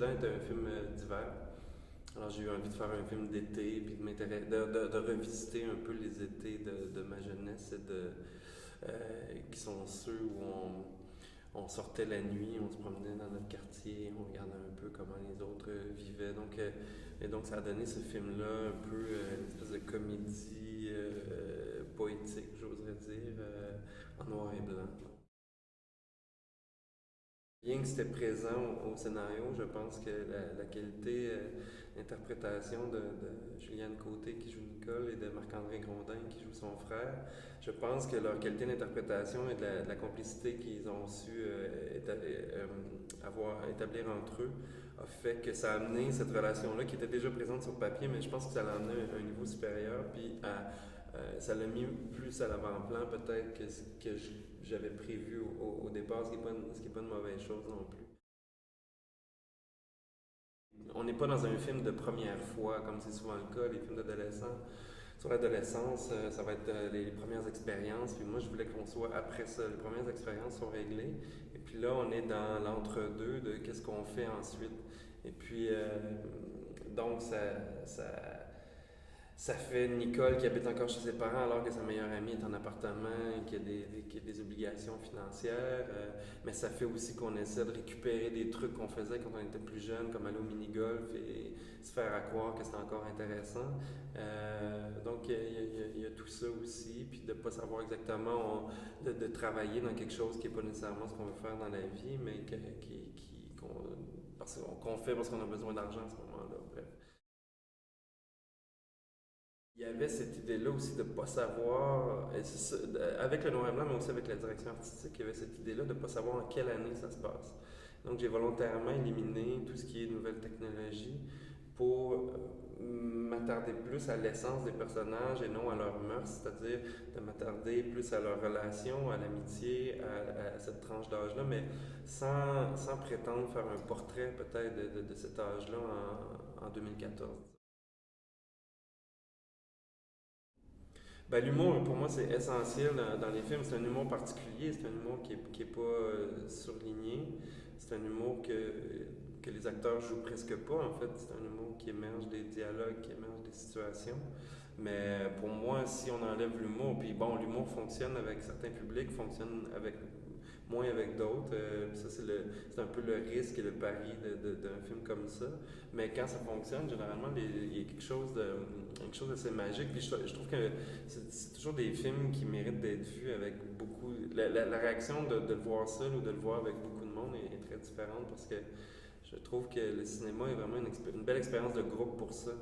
précédent était un film d'hiver. Alors j'ai eu envie de faire un film d'été, puis de revisiter un peu les étés de ma jeunesse qui sont ceux où on sortait la nuit, on se promenait dans notre quartier, on regardait un peu comment les autres vivaient. Et donc ça a donné ce film-là un peu une espèce de comédie poétique, j'oserais dire, en noir et blanc. Bien que c'était présent au scénario, je pense que la qualité d'interprétation de Juliane Côté qui joue Nicole et de Marc-André Grondin qui joue son frère, je pense que leur qualité d'interprétation et de la complicité qu'ils ont su établir entre eux a fait que ça a amené cette relation-là qui était déjà présente sur papier, mais je pense que ça l'a amené à un niveau supérieur, ça l'a mis plus à l'avant-plan peut-être que ce que j'avais prévu au départ, ce qui n'est pas une mauvaise chose non plus. On n'est pas dans un film de première fois, comme c'est souvent le cas, les films d'adolescents. Sur l'adolescence, ça va être les premières expériences, puis moi je voulais qu'on soit après ça, les premières expériences sont réglées, et puis là on est dans l'entre-deux de qu'est-ce qu'on fait ensuite. Et puis, donc ça, Ça fait Nicole qui habite encore chez ses parents alors que sa meilleure amie est en appartement et qu'il y a des obligations financières. Mais ça fait aussi qu'on essaie de récupérer des trucs qu'on faisait quand on était plus jeune, comme aller au mini-golf et se faire à croire que c'était encore intéressant. Donc il y a tout ça aussi, puis de ne pas savoir exactement, de travailler dans quelque chose qui n'est pas nécessairement ce qu'on veut faire dans la vie, mais qu'on fait parce qu'on a besoin d'argent à ce moment-là. Bref. Il y avait cette idée-là aussi de ne pas savoir, avec le noir et blanc, mais aussi avec la direction artistique, il y avait cette idée-là de ne pas savoir en quelle année ça se passe. Donc j'ai volontairement éliminé tout ce qui est nouvelle technologie pour m'attarder plus à l'essence des personnages et non à leurs mœurs, c'est-à-dire de m'attarder plus à leur relation, à l'amitié, à cette tranche d'âge-là, mais sans prétendre faire un portrait peut-être de cet âge-là en 2014. Ben, l'humour, pour moi, c'est essentiel dans les films. C'est un humour particulier, c'est un humour qui est pas surligné. C'est un humour que les acteurs jouent presque pas, en fait. C'est un humour qui émerge des dialogues, qui émerge des situations. Mais pour moi, si on enlève l'humour, puis bon, l'humour fonctionne avec certains publics, fonctionne avec moins avec d'autres. Ça, c'est un peu le risque et le pari d'un film comme ça. Mais quand ça fonctionne, généralement, il y a quelque chose d'assez magique. Puis je trouve que c'est toujours des films qui méritent d'être vus avec beaucoup. La réaction de le voir seul ou de le voir avec beaucoup de monde est très différente parce que je trouve que le cinéma est vraiment une belle expérience de groupe pour ça.